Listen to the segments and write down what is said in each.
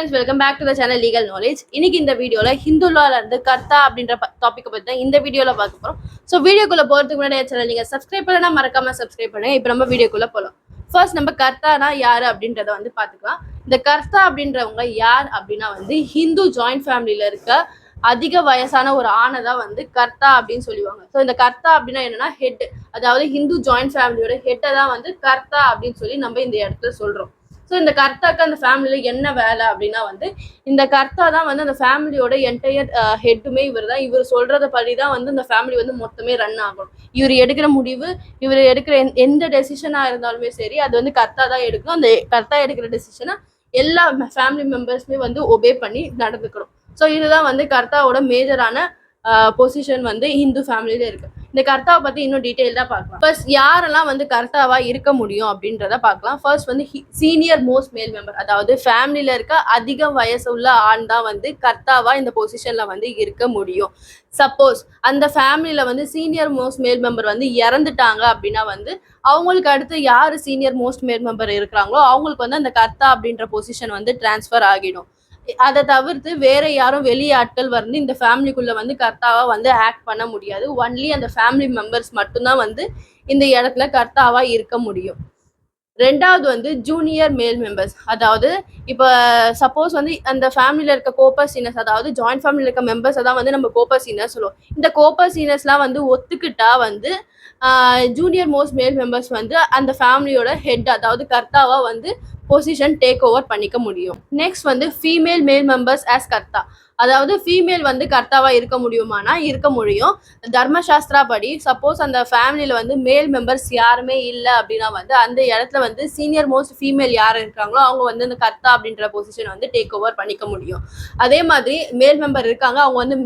Friends, welcome back to the channel legal knowledge. இன்னைக்கு இந்த வீடியோவில் ஹிந்து லால இருந்து கர்த்தா அப்படின்ற டாப்பிக்கை பற்றி தான் இந்த வீடியோவில் பார்க்க போகிறோம். ஸோ வீடியோக்குள்ளே போகிறதுக்கு முன்னாடி சேனல் நீங்கள் சப்ஸ்கிரைப் பண்ணலாம், மறக்காம சப்ஸ்கிரைப் பண்ணுங்க. இப்போ நம்ம வீடியோக்குள்ளே போகலாம். ஃபர்ஸ்ட் நம்ம கர்த்தானா யார் அப்படின்றத வந்து பார்த்துக்கலாம். இந்த கர்த்தா அப்படின்றவங்க யார் அப்படின்னா வந்து ஹிந்து ஜாயிண்ட் ஃபேமிலியில் இருக்க அதிக வயசான ஒரு ஆணை தான் வந்து கர்த்தா அப்படின்னு சொல்லுவாங்க. ஸோ இந்த கர்த்தா அப்படின்னா என்னன்னா ஹெட், அதாவது ஹிந்து ஜாயிண்ட் ஃபேமிலியோட ஹெட்டை தான் வந்து கர்த்தா அப்படின்னு சொல்லி நம்ம இந்த இடத்துல சொல்கிறோம். ஸோ இந்த கர்த்தாக்கு அந்த ஃபேமிலியில் என்ன வேலை அப்படின்னா வந்து இந்த கர்த்தா தான் வந்து அந்த ஃபேமிலியோட என்டையர் ஹெட்டுமே இவர் தான். இவர் சொல்றத படி தான் வந்து அந்த ஃபேமிலி வந்து மொத்தமே ரன் ஆகும். இவர் எடுக்கிற முடிவு, இவர் எடுக்கிற எந்த டெசிஷனாக இருந்தாலுமே சரி, அது வந்து கர்த்தா தான் எடுக்கணும். அந்த கர்த்தா எடுக்கிற டெசிஷனை எல்லா ஃபேமிலி மெம்பர்ஸுமே வந்து ஒபே பண்ணி நடந்துக்கணும். ஸோ இதுதான் வந்து கர்த்தாவோட மேஜரான பொசிஷன் வந்து ஹிந்து ஃபேமிலியில இருக்கு. இந்த கர்த்தாவை பத்தி இன்னும் டீட்டெயில்டா பார்க்கலாம். ஃபர்ஸ்ட் யாரெல்லாம் வந்து கர்த்தாவா இருக்க முடியும் அப்படின்றத பார்க்கலாம். ஃபர்ஸ்ட் வந்து சீனியர் மோஸ்ட் மேல் மெம்பர், அதாவது ஃபேமிலியில இருக்க அதிக வயசு உள்ள ஆண் தான் வந்து கர்த்தாவா இந்த பொசிஷன்ல வந்து இருக்க முடியும். சப்போஸ் அந்த ஃபேமிலியில வந்து சீனியர் மோஸ்ட் மேல் மெம்பர் வந்து இறந்துட்டாங்க அப்படின்னா வந்து அவங்களுக்கு அடுத்து யாரு சீனியர் மோஸ்ட் மேல் மெம்பர் இருக்கிறாங்களோ அவங்களுக்கு வந்து அந்த கர்த்தா அப்படின்ற பொசிஷன் வந்து டிரான்ஸ்ஃபர் ஆகிடும். அதை தவிர்த்து வேற யாரும் வெளியாட்கள் வந்து இந்த ஃபேமிலிக்குள்ள வந்து கர்த்தாவா வந்து ஆக்ட் பண்ண முடியாது. ஒன்லி அந்த ஃபேமிலி மெம்பர்ஸ் மட்டும்தான் வந்து இந்த இடத்துல கர்த்தாவா இருக்க முடியும். ரெண்டாவது வந்து ஜூனியர் மேல் மெம்பர்ஸ், அதாவது இப்போ சப்போஸ் வந்து அந்த ஃபேமிலியில் இருக்க கோப்பர் சீனர்ஸ், அதாவது ஜாயிண்ட் ஃபேமிலியில் இருக்க மெம்பர்ஸ் தான் வந்து நம்ம கோப்பர் சீனர்ஸ் சொல்லுவோம். இந்த கோப்பர் சீனர்ஸ்லாம் வந்து ஒத்துக்கிட்டா வந்து ஜூனியர் மோஸ்ட் மேல் மெம்பர்ஸ் வந்து அந்த ஃபேமிலியோட ஹெட், அதாவது கர்த்தாவா வந்து பொசிஷன் டேக் ஓவர் பண்ணிக்க முடியும். நெக்ஸ்ட் வந்து ஃபீமேல் மேல் மெம்பர்ஸ் ஆஸ் கர்த்தா, அதாவது ஃபீமேல் வந்து கர்த்தாவா இருக்க முடியுமானா இருக்க முடியும். தர்மசாஸ்திரா படி சப்போஸ் அந்த ஃபேமிலியில வந்து மேல் மெம்பர்ஸ் யாருமே இல்லை அப்படின்னா வந்து அந்த இடத்துல வந்து சீனியர் மோஸ்ட் ஃபீமேல் யார் இருக்காங்களோ அவங்க வந்து அந்த கர்த்தா அப்படின்ற பொசிஷன் வந்து டேக் ஓவர் பண்ணிக்க முடியும். அதே மாதிரி மேல் மெம்பர் இருக்காங்க, அவங்க வந்து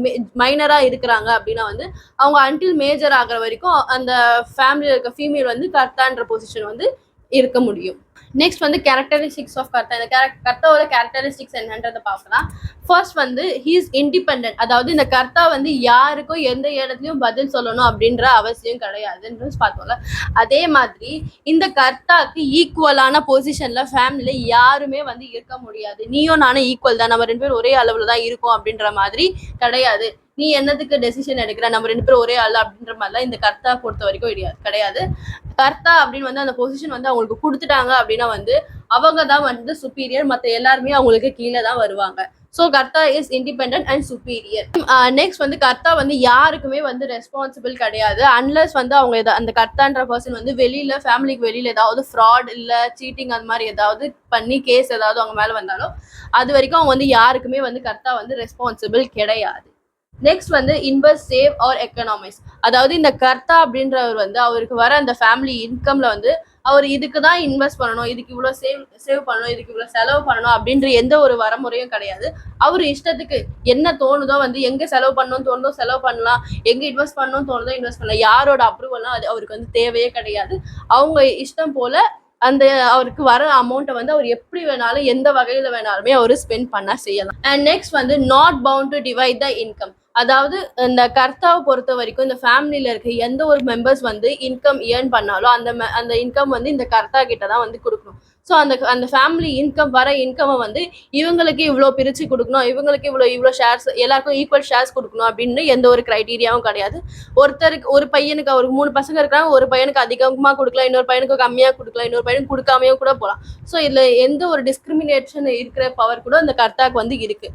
மைனரா இருக்கிறாங்க அப்படின்னா வந்து அவங்க அன்டில் மேஜர் ஆகிற வரைக்கும் அந்த ஃபேமிலியில் இருக்க ஃபீமேல் வந்து கர்த்தான்ற பொசிஷன் வந்து இருக்க முடியும். நெக்ஸ்ட் வந்து கேரக்டரிஸ்டிக்ஸ் ஆஃப் கர்த்தா. இந்த கர்த்தாவோட கேரக்டரிஸ்டிக்ஸ் என்னன்றதை பார்க்கலாம். ஃபர்ஸ்ட் வந்து ஹீஸ் இண்டிபெண்டன்ட், அதாவது இந்த கர்த்தா வந்து யாருக்கும் எந்த இடத்துலையும் பதில் சொல்லணும் அப்படின்ற அவசியம் கிடையாதுன்னு பார்த்தோம்ல. அதே மாதிரி இந்த கர்த்தாக்கு ஈக்குவலான பொசிஷன்ல ஃபேமிலியில யாருமே வந்து இருக்க முடியாது. நீயும் நானும் ஈக்குவல் தான், நம்ம 2 பேரும் ஒரே அளவுல தான் இருக்கும் அப்படின்ற மாதிரி கிடையாது. நீ என்னதுக்கு டெசிஷன் எடுக்கிற, நம்ம 2 பேரும் ஒரே ஆள் அப்படின்ற மாதிரிலாம் இந்த கர்த்தா பொறுத்த வரைக்கும் கிடையாது. கர்த்தா அப்படின்னு வந்து அந்த பொசிஷன் வந்து அவங்களுக்கு கொடுத்துட்டாங்க அப்படின்னா வந்து அவங்க தான் வந்து சுப்பீரியர், மற்ற எல்லாருமே அவங்களுக்கு கீழே தான் வருவாங்க. ஸோ கர்த்தா is independent and superior. Next வந்து கர்த்தா வந்து யாருக்குமே வந்து ரெஸ்பான்சிபிள் கிடையாது. அன்லஸ் வந்து அவங்க அந்த கர்த்தான்ற பர்சன் வந்து வெளியில ஃபேமிலிக்கு வெளியில ஏதாவது ஃப்ராட் இல்லை சீட்டிங் அந்த மாதிரி ஏதாவது பண்ணி கேஸ் ஏதாவது அவங்க மேலே வந்தாலும் அது வரைக்கும் அவங்க வந்து யாருக்குமே வந்து கர்த்தா வந்து ரெஸ்பான்சிபிள் கிடையாது. நெக்ஸ்ட் வந்து இன்வெஸ்ட், சேவ் ஆர் எக்கனாமிக்ஸ், அதாவது இந்த கர்த்தா அப்படின்றவர் வந்து அவருக்கு வர அந்த ஃபேமிலி இன்கம்ல வந்து அவர் இதுக்கு தான் இன்வெஸ்ட் பண்ணணும், இதுக்கு இவ்வளோ சேவ் பண்ணணும், இதுக்கு இவ்வளோ செலவு பண்ணணும் அப்படின்ற எந்த ஒரு வரமுறையும் கிடையாது. அவர் இஷ்டத்துக்கு என்ன தோணுதோ வந்து எங்கே செலவு பண்ணணும்னு தோணுதோ செலவு பண்ணலாம், எங்கே இன்வெஸ்ட் பண்ணணும்னு தோணுதோ இன்வெஸ்ட் பண்ணலாம். யாரோட அப்ரூவல்லாம் அது அவருக்கு வந்து தேவையே கிடையாது. அவங்க இஷ்டம் போல அந்த அவருக்கு வர அமௌண்ட்டை வந்து அவர் எப்படி வேணாலும் எந்த வகையில வேணாலுமே அவர் ஸ்பெண்ட் பண்ண செய்யலாம். அண்ட் நெக்ஸ்ட் வந்து not bound to divide the income, அதாவது இந்த கர்த்தாவை பொறுத்த வரைக்கும் இந்த ஃபேமிலியில இருக்க எந்த ஒரு மெம்பர்ஸ் வந்து இன்கம் ஏர்ன் பண்ணாலும் அந்த இன்கம் வந்து இந்த கர்த்தா கிட்ட தான் வந்து கொடுக்கணும். ஸோ அந்த ஃபேமிலி இன்கம் வர இன்கம்மை வந்து இவங்களுக்கு இவ்வளோ பிரித்து கொடுக்கணும், இவங்களுக்கு இவ்வளோ ஷேர்ஸ், எல்லாருக்கும் ஈக்குவல் ஷேர்ஸ் கொடுக்கணும் அப்படின்னு எந்த ஒரு க்ரைட்டீரியாவும் கிடையாது. ஒரு பையனுக்கு, அவருக்கு 3 பசங்க இருக்காங்க, ஒரு பையனுக்கு அதிகமாக கொடுக்கலாம், இன்னொரு பையனுக்கு கம்மியாக கொடுக்கலாம், இன்னொரு பையனுக்கு கொடுக்காமையும் கூட போகலாம். ஸோ இதில் எந்த ஒரு டிஸ்கிரிமினேஷன் இருக்கிற பவர் கூட அந்த கர்த்தாக்கு வந்து இருக்கு.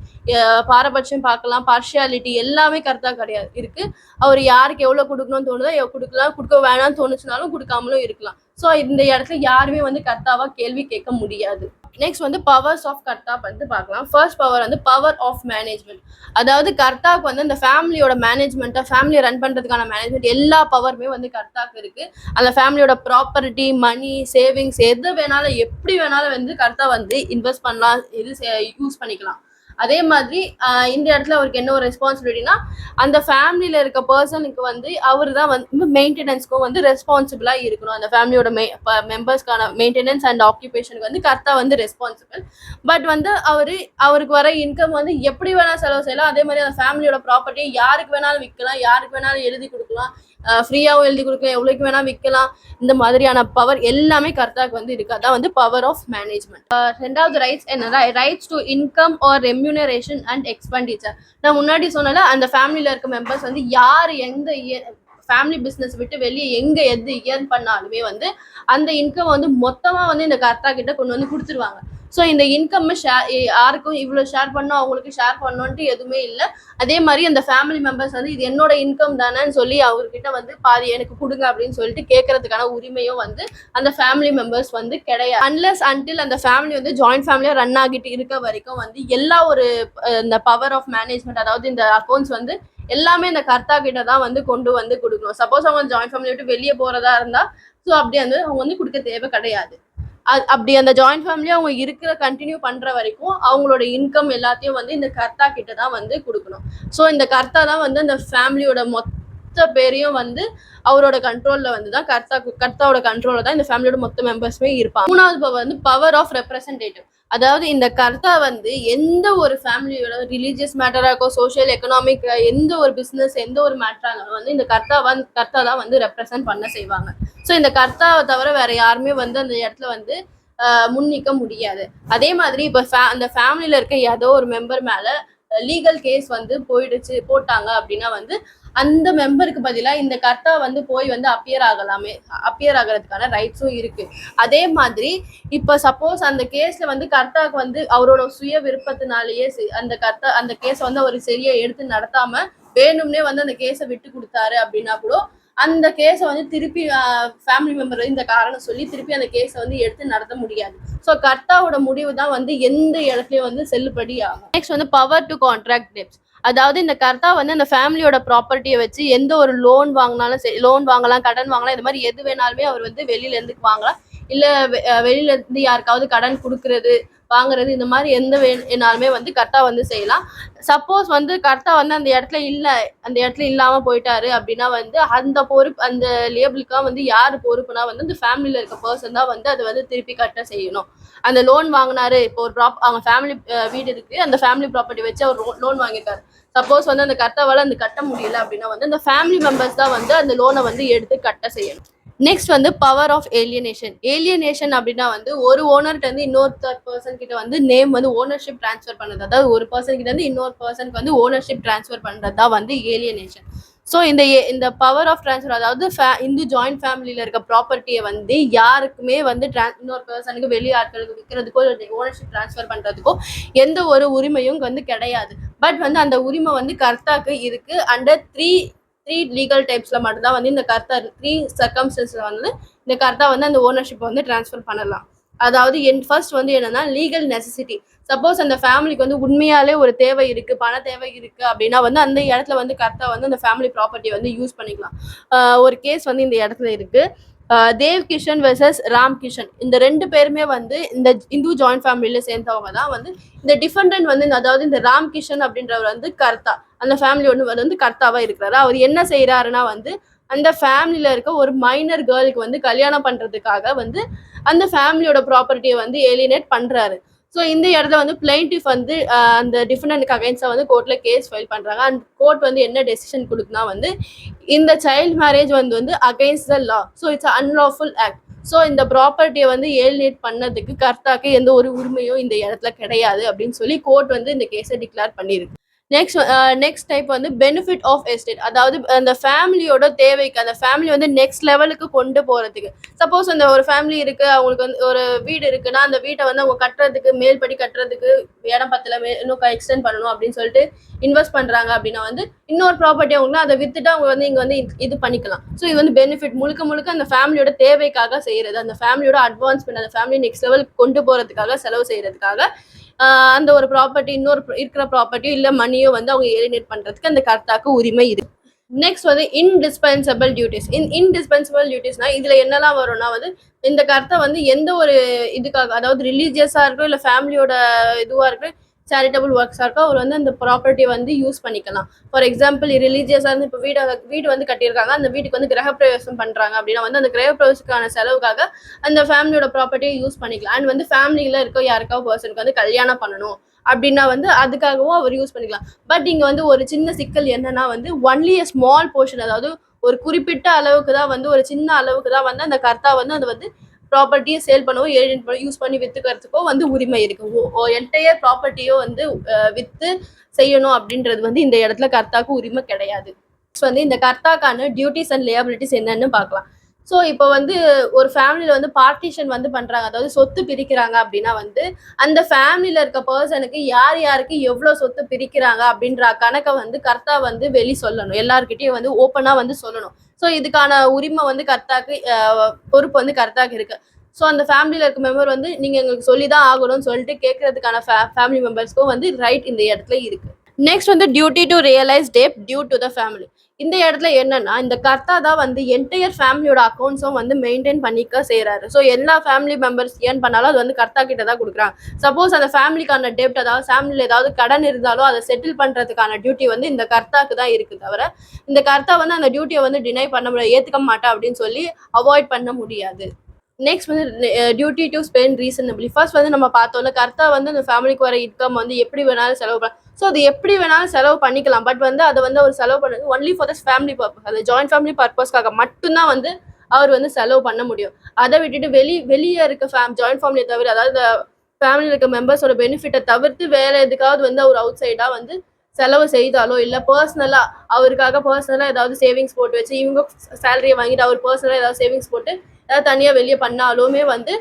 பாரபட்சம் பார்க்கலாம், பார்ஷியாலிட்டி எல்லாமே கர்த்தா கிடையாது இருக்கு. அவர் யாருக்கு எவ்வளோ கொடுக்கணும்னு தோணுதோ கொடுக்கலாம், கொடுக்க வேணாம்னு தோணுச்சுனாலும் கொடுக்காமலும் இருக்கலாம். ஸோ இந்த இடத்துல யாருமே வந்து கர்த்தாவா கேள்வி கேட்க முடியாது. நெக்ஸ்ட் வந்து பவர்ஸ் ஆஃப் கர்த்தா வந்து பார்க்கலாம். ஃபர்ஸ்ட் பவர் வந்து பவர் ஆஃப் மேனேஜ்மெண்ட், அதாவது கர்த்தாவுக்கு வந்து அந்த ஃபேமிலியோட மேனேஜ்மெண்ட்டை, ஃபேமிலியை ரன் பண்ணுறதுக்கான மேனேஜ்மெண்ட் எல்லா பவருமே வந்து கர்த்தாவுக்கு இருக்கு. அந்த ஃபேமிலியோட ப்ராப்பர்ட்டி, மணி, சேவிங்ஸ் எது வேணாலும் எப்படி வேணாலும் வந்து கர்த்தா வந்து இன்வெஸ்ட் பண்ணலாம், யூஸ் பண்ணிக்கலாம். அதே மாதிரி இந்த இடத்துல அவருக்கு என்ன ஒரு ரெஸ்பான்சிபிலிட்டினா அந்த ஃபேமிலியில இருக்க பர்சனுக்கு வந்து அவர் தான் வந்து மெயின்டெனன்ஸ்க்கும் வந்து ரெஸ்பான்சிபிளா இருக்கணும். அந்த ஃபேமிலியோட மெம்பர்ஸ்க்கான மெயின்டெனன்ஸ் அண்ட் ஆக்குபேஷனுக்கு வந்து கர்த்தா வந்து ரெஸ்பான்சிபிள். பட் வந்து அவருக்கு வர இன்கம் வந்து எப்படி வேணாலும் செலவு செய்யலாம். அதே மாதிரி அந்த ஃபேமிலியோட ப்ராப்பர்ட்டியை யாருக்கு வேணாலும் விற்கலாம், யாருக்கு வேணாலும் எழுதி கொடுக்கலாம், ஃப்ரீயாகவும் எழுதி கொடுக்கலாம், எவ்வளோக்கு வேணால் விற்கலாம். இந்த மாதிரியான பவர் எல்லாமே கர்த்தாக்கு வந்து இருக்கு. அதான் வந்து பவர் ஆஃப் மேனேஜ்மெண்ட். ரெண்டாவது ரைட்ஸ் என்ன, rights to income or remuneration and expenditure. நான் முன்னாடி சொன்னால அந்த ஃபேமிலியில் இருக்க மெம்பர்ஸ் வந்து யார் எந்த ஃபேமிலி பிஸ்னஸ் விட்டு வெளியே எங்கே எது இயர்ன் பண்ணாலுமே வந்து அந்த இன்கம் வந்து மொத்தமாக வந்து இந்த கர்த்தா கிட்ட கொண்டு வந்து கொடுத்துருவாங்க. ஸோ இந்த இன்கம் யாருக்கும் இவ்வளோ ஷேர் பண்ணோம் அவங்களுக்கு ஷேர் பண்ணோன்ட்டு எதுவுமே இல்லை. அதே மாதிரி அந்த ஃபேமிலி மெம்பர்ஸ் வந்து இது என்னோட இன்கம் தானேன்னு சொல்லி அவர்கிட்ட வந்து பாதி எனக்கு கொடுங்க அப்படின்னு சொல்லிட்டு கேட்கறதுக்கான உரிமையும் வந்து அந்த ஃபேமிலி மெம்பர்ஸ் வந்து கிடையாது. அன்லெஸ் அன்டில் அந்த ஃபேமிலி வந்து ஜாயிண்ட் ஃபேமிலியாக ரன் ஆகிட்டு இருக்க வரைக்கும் வந்து எல்லா ஒரு இந்த பவர் ஆஃப் மேனேஜ்மெண்ட், அதாவது இந்த அக்கௌண்ட்ஸ் வந்து எல்லாமே இந்த கர்த்தா கிட்ட தான் வந்து கொண்டு வந்து கொடுக்கணும். சப்போஸ் அவங்க ஜாயிண்ட் ஃபேமிலி விட்டு வெளியே போறதா இருந்தா ஸோ அப்படி வந்து அவங்க வந்து கொடுக்க தேவை கிடையாது. அப்படி அந்த ஜாயிண்ட் ஃபேமிலி அவங்க இருக்கிற கண்டினியூ பண்ற வரைக்கும் அவங்களோட இன்கம் எல்லாத்தையும் வந்து இந்த கர்த்தா கிட்ட தான் வந்து கொடுக்கணும். ஸோ இந்த கர்த்தா தான் வந்து அந்த ஃபேமிலியோட மொத்த பேரையும் வந்து அவரோட கண்ட்ரோல்ல வந்து தான் கர்த்தாவோட கண்ட்ரோல்ல தான் இந்த ஃபேமிலியோட மொத்த மெம்பர்ஸுமே இருப்பாங்க. மூணாவது பவர் வந்து பவர் ஆஃப் ரெப்ரசன்டேட்டிவ். அதாவது இந்த கர்த்தா வந்து எந்த ஒரு ஃபேமிலியோட ரிலீஜியஸ் மேட்டரா இருக்கோ, சோஷியல் எக்கனாமிக், எந்த ஒரு பிஸ்னஸ் எந்த ஒரு மேட்டரா இருந்தாலும் வந்து இந்த கர்த்தா தான் வந்து ரெப்ரசன்ட் பண்ண செய்வாங்க. ஸோ இந்த கர்த்தாவை தவிர வேற யாருமே வந்து அந்த இடத்துல வந்து முன்னிக்க முடியாது. அதே மாதிரி இப்போ அந்த ஃபேமிலியில இருக்க ஏதோ ஒரு மெம்பர் மேல லீகல் கேஸ் வந்து போட்டாங்க அப்படின்னா வந்து அந்த மெம்பருக்கு பதிலாக இந்த கர்த்தா வந்து போய் வந்து அப்பியர் ஆகிறதுக்கான ரைட்ஸும் இருக்கு. அதே மாதிரி இப்போ சப்போஸ் அந்த கேஸ்ல வந்து கர்த்தாவுக்கு வந்து அவரோட சுய விருப்பத்தினாலேயே அந்த கேஸை வந்து அவர் சரியா எடுத்து நடத்தாம வேணும்னே வந்து அந்த கேஸை விட்டு கொடுத்தாரு அப்படின்னா கூட அந்த கேஸை வந்து திருப்பி ஃபேமிலி மெம்பர் இந்த காரணம் சொல்லி திருப்பி அந்த கேஸை வந்து எடுத்து நடத்த முடியாது. ஸோ கர்த்தாவோட முடிவு தான் வந்து எந்த இடத்துலயும் வந்து செல்லுபடி ஆகும். நெக்ஸ்ட் வந்து பவர் டு கான்ட்ராக்ட் டெப்ட்ஸ். அதாவது இந்த கர்த்தா வந்து அந்த ஃபேமிலியோட ப்ராப்பர்ட்டியை வச்சு எந்த ஒரு லோன் வாங்கினாலும் சரி, லோன் வாங்கலாம், கடன் வாங்கலாம், இந்த மாதிரி எது வேணாலுமே அவர் வந்து வெளியில இருந்து வாங்கலாம். இல்ல வெளியில இருந்து யாருக்காவது கடன் கொடுக்கறது வாங்குறது இந்த மாதிரி எந்த வேணாலுமே வந்து கர்த்தா வந்து செய்யலாம். சப்போஸ் வந்து கர்த்தா வந்து அந்த இடத்துல இல்லாம போயிட்டாரு அப்படின்னா வந்து அந்த பொறுப்பு, அந்த லேபிளுக்காக வந்து யாரு பொறுப்புனா வந்து அந்த ஃபேமிலியில இருக்க பர்சன் தான் வந்து அதை வந்து திருப்பி கட்ட செய்யணும். அந்த லோன் வாங்கினாரு, இப்போ ஒரு அவங்க ஃபேமிலி வீடு இருக்கு, அந்த ஃபேமிலி ப்ராப்பர்ட்டி வச்சு அவர் லோன் வாங்கிட்டாரு. சப்போஸ் வந்து அந்த கர்த்தாவால அந்த கட்ட முடியல அப்படின்னா வந்து அந்த ஃபேமிலி மெம்பர்ஸ் தான் வந்து அந்த லோனை வந்து எடுத்து கட்ட செய்யணும். நெக்ஸ்ட் வந்து பவர் ஆஃப் ஏலியனேஷன் அப்படின்னா வந்து ஒரு ஓனர்கிட்ட இருந்து இன்னொரு பர்சன் கிட்ட வந்து நேம் வந்து ஓனர்ஷிப் டிரான்ஸ்ஃபர் பண்ணுறது. அதாவது ஒரு பர்சன் கிட்ட இருந்து இன்னொரு பர்சனுக்கு வந்து ஓனர்ஷிப் டிரான்ஸ்ஃபர் பண்ணுறது தான் வந்து ஏலியனேஷன். ஸோ இந்த பவர் ஆஃப் டிரான்ஸ்ஃபர், அதாவது இந்து ஜாயிண்ட் ஃபேமிலியில் இருக்க ப்ராப்பர்ட்டியை வந்து யாருக்குமே வந்து இன்னொரு பர்சனுக்கு வெளி ஆட்களுக்கு விற்கிறதுக்கோ ஓனர்ஷிப் டிரான்ஸ்ஃபர் பண்ணுறதுக்கோ எந்த ஒரு உரிமையும் வந்து கிடையாது. பட் வந்து அந்த உரிமை வந்து கர்த்தாக்கு இருக்கு. அண்டர் த்ரீ லீகல் டைப்ஸ்ல மட்டும்தான் வந்து இந்த கர்த்தா 3 சர்க்கம்ஸ்டன்ஸ்ல வந்து இந்த கர்த்தா வந்து அந்த ஓனர்ஷிப் வந்து டிரான்ஸ்ஃபர் பண்ணலாம். அதாவது ஃபர்ஸ்ட் வந்து என்னன்னா லீகல் நெசசிட்டி. சப்போஸ் அந்த ஃபேமிலிக்கு வந்து உண்மையாலே ஒரு தேவை இருக்கு, பண தேவை இருக்கு அப்படின்னா வந்து அந்த இடத்துல வந்து கர்த்தா வந்து அந்த ஃபேமிலி ப்ராப்பர்ட்டி வந்து யூஸ் பண்ணிக்கலாம். ஒரு கேஸ் வந்து இந்த இடத்துல இருக்கு. தேவ் கிஷன் வெர்சஸ் ராம் கிஷன். இந்த 2 பேருமே வந்து இந்த இந்து ஜாயிண்ட் ஃபேமிலியில சேர்ந்தவங்க தான். வந்து இந்த டிஃபெண்டன்ட் வந்து அதாவது இந்த ராம் கிஷன் அப்படின்றவர் வந்து கர்த்தா, அந்த ஃபேமிலி வந்து கர்த்தாவா இருக்கிறாரு. அவர் என்ன செய்யறாருன்னா வந்து அந்த ஃபேமிலியில இருக்க ஒரு மைனர் கேர்ளுக்கு வந்து கல்யாணம் பண்றதுக்காக வந்து அந்த ஃபேமிலியோட ப்ராப்பர்ட்டியை வந்து ஏலியனேட் பண்றாரு. ஸோ இந்த இடத்துல வந்து பிளைண்டிஃப் வந்து அந்த டிஃபெண்டன்ட்க்கு அகைன்ஸ்டா வந்து கோர்ட்ல கேஸ் ஃபைல் பண்றாங்க. அண்ட் கோர்ட் வந்து என்ன டெசிஷன் கொடுக்குன்னா வந்து இந்த சைல்ட் மேரேஜ் வந்து against the law, so it's unlawful act. So இந்த ப்ராப்பர்ட்டியை வந்து ஏலியனேட் பண்ணதுக்கு கர்த்தாக்கு எந்த ஒரு உரிமையும் இந்த இடத்துல கிடையாது அப்படின்னு சொல்லி கோர்ட் வந்து இந்த கேஸை டிக்ளேர் பண்ணியிருக்கு. நெக்ஸ்ட் டைப் வந்து பெனிஃபிட் ஆஃப் எஸ்டேட். அதாவது அந்த ஃபேமிலியோட தேவைக்கு அந்த ஃபேமிலி வந்து நெக்ஸ்ட் லெவலுக்கு கொண்டு போறதுக்கு. சப்போஸ் அந்த ஒரு ஃபேமிலி இருக்கு, அவங்களுக்கு வந்து ஒரு வீடு இருக்குன்னா அந்த வீட்டை வந்து அவங்க கட்டுறதுக்கு மேல்படி கட்டுறதுக்கு இடம் பத்தல, இன்னும் எக்ஸ்டெண்ட் பண்ணணும் அப்படின்னு சொல்லிட்டு இன்வெஸ்ட் பண்றாங்க அப்படின்னா வந்து இன்னொரு ப்ராப்பர்ட்டி அவங்கன்னா அதை வித்துட்டு அவங்க வந்து இங்க வந்து இது பண்ணிக்கலாம். ஸோ இது வந்து பெனிஃபிட் முழுக்க அந்த ஃபேமிலியோட தேவைக்காக செய்யறது, அந்த ஃபேமிலியோட அட்வான்ஸ்மெண்ட், அந்த ஃபேமிலி நெக்ஸ்ட் லெவலுக்கு கொண்டு போறதுக்காக செலவு செய்யறதுக்காக அந்த ஒரு ப்ராப்பர்ட்டி இன்னொரு இருக்கிற ப்ராப்பர்ட்டியோ இல்லை மணியோ வந்து அவங்க ஏலியனேட் பண்றதுக்கு அந்த கர்த்தாக்கு உரிமை இருக்கு. நெக்ஸ்ட் வந்து இன்டிஸ்பென்சபிள் டியூட்டிஸ்னா இதுல என்னெல்லாம் வரும்னா வந்து இந்த கர்த்தா வந்து எந்த ஒரு இதுக்காக, அதாவது ரிலீஜியஸா இருக்கோ இல்லை ஃபேமிலியோட இதுவா இருக்கோ சேரிட்டபிள் ஒர்க்ஸாக இருக்கோ அவர் வந்து அந்த ப்ராப்பர்ட்டியை வந்து யூஸ் பண்ணிக்கலாம். ஃபார் எக்ஸாம்பிள் ரிலீஜியஸாக இருந்து இப்போ வீடு வந்து கட்டியிருக்காங்க, அந்த வீட்டுக்கு வந்து கிரகப்பிரவேசம் பண்ணுறாங்க அப்படின்னா வந்து அந்த கிரகப்பிரவேசத்துக்கான செலவுக்காக அந்த ஃபேமிலியோட ப்ராப்பர்ட்டியை யூஸ் பண்ணிக்கலாம். அண்ட் வந்து ஃபேமிலியில் இருக்க யாருக்காவது பர்சனுக்கு வந்து கல்யாணம் பண்ணணும் அப்படின்னா வந்து அதுக்காகவும் அவர் யூஸ் பண்ணிக்கலாம். பட் இங்கே வந்து ஒரு சின்ன சிக்கல் என்னன்னா வந்து ஒன்லி a ஸ்மால் போர்ஷன், அதாவது ஒரு குறிப்பிட்ட அளவுக்கு தான் வந்து ஒரு சின்ன அளவுக்கு தான் வந்து அந்த கர்த்தா வந்து அது வந்து ப்ராப்பர்ட்டியை சேல் பண்ணவோ ஏஜென்ட் பண்ண யூஸ் பண்ணி வித்துக்கிறதுக்கோ வந்து உரிமை இருக்கு. என்டையர் ப்ராப்பர்ட்டியோ வந்து வித்து செய்யணும் அப்படின்றது வந்து இந்த இடத்துல கர்த்தாக்கு உரிமை கிடையாது. வந்து இந்த கர்த்தாக்கான டியூட்டிஸ் அண்ட் லியபிலிட்டிஸ் என்னன்னு பார்க்கலாம். ஸோ இப்போ வந்து ஒரு ஃபேமிலியில் வந்து பார்ட்டிஷன் வந்து பண்ணுறாங்க, அதாவது சொத்து பிரிக்கிறாங்க அப்படின்னா வந்து அந்த ஃபேமிலியில் இருக்க பர்சனுக்கு யார் யாருக்கு எவ்வளோ சொத்து பிரிக்கிறாங்க அப்படின்ற கணக்கை வந்து கர்த்தா வந்து வெளி சொல்லணும், எல்லாருக்கிட்டையும் வந்து ஓப்பனாக வந்து சொல்லணும். ஸோ இதுக்கான உரிமை வந்து கர்த்தாக்கு பொறுப்பு வந்து கர்த்தாக்கு இருக்கு. ஸோ அந்த ஃபேமிலியில் இருக்க மெம்பர் வந்து நீங்கள் எங்களுக்கு சொல்லி தான் ஆகணும்னு சொல்லிட்டு கேட்கறதுக்கான ஃபேமிலி மெம்பர்ஸ்க்கும் வந்து ரைட் இந்த இடத்துல இருக்கு. நெக்ஸ்ட் வந்து டியூட்டி டு ரியலைஸ் டெப்ட் டியூ டு த ஃபேமிலி. இந்த இடத்துல என்னன்னா இந்த கர்த்தா தான் வந்து என்டையர் ஃபேமிலியோட அக்கௌண்ட்ஸும் வந்து மெயின்டைன் பண்ணிக்க செய்யறாரு. ஸோ எல்லா ஃபேமிலி மெம்பர்ஸ் ஏன் பண்ணாலும் அது வந்து கர்த்தா கிட்ட தான் கொடுக்குறாங்க. சப்போஸ் அந்த ஃபேமிலிக்கான டெப்ட், அதாவது ஃபேமிலியில் ஏதாவது கடன் இருந்தாலும் அதை செட்டில் பண்றதுக்கான டியூட்டி வந்து இந்த கர்த்தாக்கு தான் இருக்கு தவிர இந்த கர்த்தா வந்து அந்த டியூட்டியை வந்து டினை பண்ண முடியாது, ஏத்துக்க மாட்டேன் அப்படின்னு சொல்லி அவாய்ட் பண்ண முடியாது. நெக்ஸ்ட் வந்து duty to spend reasonably. First வந்து நம்ம பார்த்தோம்ல கர்த்தா வந்து அந்த ஃபேமிலிக்கு வர இன்கம் வந்து எப்படி வேணாலும் செலவு பண்ண, ஸோ அது எப்படி வேணாலும் செலவு பண்ணிக்கலாம். பட் வந்து அதை வந்து அவர் செலவு பண்ணது only for the family purpose, அந்த ஜாயின்ட் ஃபேமிலி பர்பஸ்க்காக மட்டும்தான் வந்து அவர் வந்து செலவு பண்ண முடியும். அதை விட்டுட்டு வெளியே இருக்க ஜாயின்ட் ஃபேமிலியை தவிர, அதாவது ஃபேமிலியில் இருக்க மெம்பர்ஸோட பெனிஃபிட்டை தவிர்த்து வேற எதுக்காவது வந்து அவர் அவுட் சைடாக வந்து செலவு செய்தாலோ இல்லை பர்சனலாக அவருக்காக பர்சனலாக ஏதாவது சேவிங்ஸ் போட்டு வச்சு இவங்க சேலரியை வாங்கிட்டு அவர் பர்சனலாக ஏதாவது சேவிங்ஸ் போட்டு ஏதாவது தனியாக வெளியே பண்ணாலுமே வந்து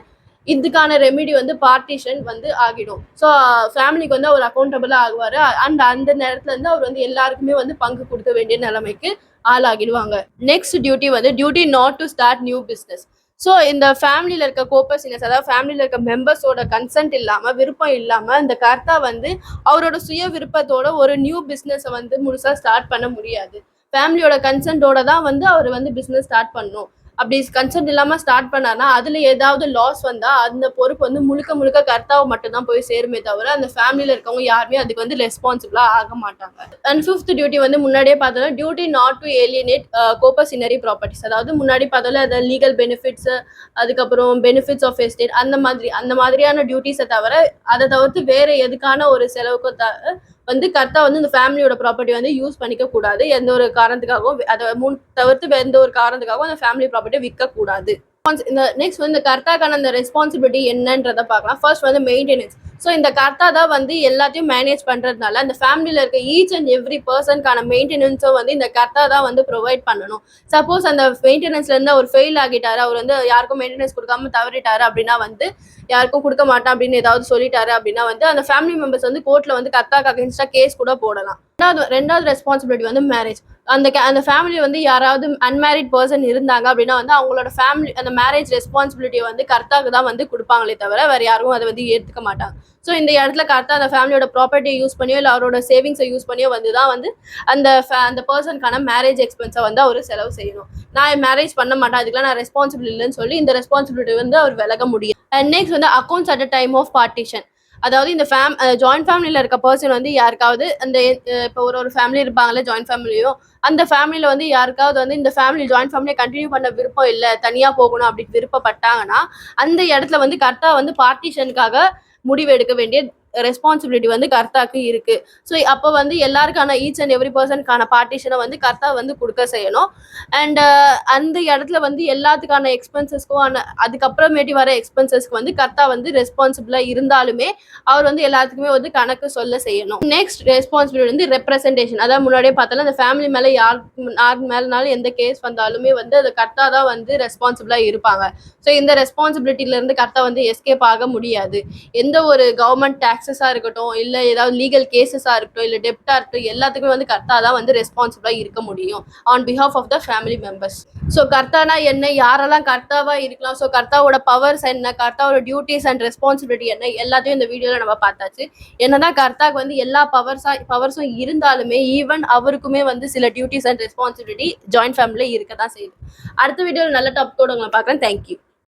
இதுக்கான ரெமிடி வந்து பார்ட்டிஷன் வந்து ஆகிடும். ஸோ ஃபேமிலிக்கு வந்து அவர் அக்கௌண்டபிளாக ஆகுவார். அண்ட் அந்த நேரத்துல இருந்து அவர் வந்து எல்லாருக்குமே வந்து பங்கு கொடுக்க வேண்டிய நிலைமைக்கு ஆளாகிடுவாங்க. நெக்ஸ்ட் டியூட்டி வந்து duty not to start new business. So இந்த ஃபேமிலியில் இருக்க கோப்பர்சினஸ், அதாவது ஃபேமிலியில் இருக்க மெம்பர்ஸோட கன்சென்ட் இல்லாமல், விருப்பம் இல்லாமல் இந்த கர்த்தா வந்து அவரோட சுய விருப்பத்தோட ஒரு நியூ பிஸ்னஸை வந்து முழுசாக ஸ்டார்ட் பண்ண முடியாது. ஃபேமிலியோட கன்சென்ட்டோட தான் வந்து அவர் வந்து பிஸ்னஸ் ஸ்டார்ட் பண்ணணும். அப்படி கன்சென்ட் இல்லாமல் ஸ்டார்ட் பண்ணார்னா அதில் ஏதாவது லாஸ் வந்தால் அந்த பொறுப்பு வந்து முழுக்க முழுக்க கர்த்தாவை மட்டும்தான் போய் சேருமே தவிர அந்த ஃபேமிலியில் இருக்கவங்க யாருமே அதுக்கு வந்து ரெஸ்பான்சிபிளாக ஆக மாட்டாங்க. அண்ட் ஃபிஃப்த் டியூட்டி வந்து முன்னாடியே பார்த்தோம்னா duty not to alienate coparcenary properties. அதாவது முன்னாடி பார்த்தோம்ல அது லீகல் பெனிஃபிட்ஸ், அதுக்கப்புறம் பெனிஃபிட்ஸ் ஆஃப் எஸ்டேட், அந்த மாதிரியான டியூட்டிஸை தவிர அதை தவிர்த்து வேற எதுக்கான ஒரு செலவுக்கு வந்து கர்த்தா வந்து இந்த ஃபேமிலியோட ப்ராப்பர்ட்டி வந்து யூஸ் பண்ணிக்க கூடாது. எந்த ஒரு காரணத்துக்காகவும் அதை தவிர்த்து எந்த ஒரு காரணத்துக்காகவும் அந்த ஃபேமிலி ப்ராப்பர்ட்டி விற்க கூடாது. இந்த நெக்ஸ்ட் வந்து கர்த்தாக்கான அந்த ரெஸ்பான்சிபிலிட்டி என்னன்றதை பார்க்கலாம். ஃபர்ஸ்ட் வந்து மெயின்டெனன்ஸ். ஸோ இந்த கர்த்தா தான் வந்து எல்லாத்தையும் மேனேஜ் பண்ணுறதுனால அந்த ஃபேமிலியில் இருக்க ஈச் அண்ட் எவ்ரி பர்சனுக்கான மெயின்டெனன்ஸும் வந்து இந்த கர்த்தா தான் வந்து ப்ரொவைட் பண்ணணும். சப்போஸ் அந்த மெயின்டெனன்ஸ்லேருந்து அவர் ஃபெயில் ஆகிட்டாரு, அவர் வந்து யாருக்கும் மெயின்டெனன்ஸ் கொடுக்காம தவறிட்டாரு அப்படின்னா வந்து யாருக்கும் கொடுக்க மாட்டேன் அப்படின்னு ஏதாவது சொல்லிட்டாரு அப்படின்னா வந்து அந்த ஃபேமிலி மெம்பர்ஸ் வந்து கோர்ட்டில் வந்து கர்த்தாக்கு அகேன்ஸ்டா கேஸ் கூட போடலாம். ரெண்டாவது ரெஸ்பான்சிபிலிட்டி வந்து மேரேஜ். அந்த ஃபேமிலி வந்து யாராவது அன்மேரிட் பர்சன் இருந்தாங்க அப்படின்னா வந்து அவங்களோட ஃபேமிலி அந்த மேரேஜ் ரெஸ்பான்சிபிலிட்டியை வந்து கர்த்தாக்கு தான் வந்து கொடுப்பாங்களே தவிர வேற யாரும் அதை வந்து ஏற்றுக்க மாட்டாங்க. ஸோ இந்த இடத்துல கர்த்தா அந்த ஃபேமிலியோட ப்ராப்பர்ட்டியை யூஸ் பண்ணியோ இல்லை அவரோட சேவிங்ஸை யூஸ் பண்ணியோ வந்து தான் வந்து அந்த பர்சனுக்கான மேரேஜ் எக்ஸ்பென்ஸை வந்து அவர் செலவு செய்யணும். நான் மேரேஜ் பண்ண மாட்டேன், அதுக்கெல்லாம் நான் ரெஸ்பான்சிபிள் இல்லைன்னு சொல்லி இந்த ரெஸ்பான்சிபிலிட்டி வந்து அவர் விலக முடியும். அண்ட் நெக்ஸ்ட் வந்து accounts at a time of partition. அதாவது இந்த ஜாயின்ட் ஃபேமிலியில் இருக்க பர்சன் வந்து யாருக்காவது அந்த இப்போ ஒரு ஃபேமிலி இருப்பாங்கல்ல ஜாயின்ட் ஃபேமிலியோ, அந்த ஃபேமிலியில் வந்து யாருக்காவது வந்து இந்த ஃபேமிலி ஜாயின்ட் ஃபேமிலியை கண்டினியூ பண்ண விருப்பம் இல்லை, தனியாக போகணும் அப்படின்னு விருப்பப்பட்டாங்கன்னா அந்த இடத்துல வந்து கர்த்தா வந்து பார்ட்டிஷனுக்காக முடிவு எடுக்க வேண்டிய ரெஸ்பான்சிபிலிட்டி வந்து கர்த்தாக்கு இருக்கு. ஸோ அப்போ வந்து எல்லாருக்கான ஈச் அண்ட் எவ்ரி பர்சனுக்கான பார்ட்டிஷனை வந்து கர்த்தா வந்து கொடுக்க செய்யணும். அண்ட் அந்த இடத்துல வந்து எல்லாத்துக்கான எக்ஸ்பென்சஸ்க்கும் அதுக்கப்புறமேட்டி வர எக்ஸ்பென்சஸ்க்கு வந்து கர்த்தா வந்து ரெஸ்பான்சிபிளா இருந்தாலுமே அவர் வந்து எல்லாத்துக்குமே வந்து கணக்கு சொல்ல செய்யணும். நெக்ஸ்ட் ரெஸ்பான்சிபிலிட்டி வந்து ரெப்ரசன்டேஷன். அதாவது முன்னாடியே பார்த்தாலும் அந்த ஃபேமிலி மேலே யார் மேலனாலும் எந்த கேஸ் வந்தாலுமே வந்து அது கர்த்தா தான் வந்து ரெஸ்பான்சிபிளா இருப்பாங்க. ஸோ இந்த ரெஸ்பான்சிபிலிட்டில இருந்து கர்த்தா வந்து எஸ்கேப் ஆக முடியாது. எந்த ஒரு கவர்மெண்ட் டாக்ஸஸா இருக்கட்டும், இல்ல ஏதாவது லீகல் கேசஸா இருக்கட்டும், இல்ல டெப்டா இருக்கட்டும், எல்லாத்துக்குமே வந்து கர்த்தா தான் வந்து ரெஸ்பான்சிபிளா இருக்க முடியும் on behalf of the family members. So கர்த்தானா என்ன, யாரெல்லாம் கர்த்தாவா இருக்கலாம், ஸோ கர்த்தாவோட பவர்ஸ் என்ன, கர்த்தாவோட டியூட்டிஸ் அண்ட் ரெஸ்பான்சிபிலிட்டி என்ன, எல்லாத்தையும் இந்த வீடியோல நம்ம பார்த்தாச்சு. என்னதான் கர்த்தாக்கு வந்து எல்லா பவர்ஸும் இருந்தாலுமே ஈவன் அவருக்குமே வந்து சில டியூட்டிஸ் அண்ட் ரெஸ்பான்சிபிலிட்டி ஜாயின்ட் ஃபேமிலியில இருக்க தான் செய்யுது. அடுத்த வீடியோவில் நல்ல டாபிக்கோட உங்களை பார்க்குறேன். தேங்க்யூ.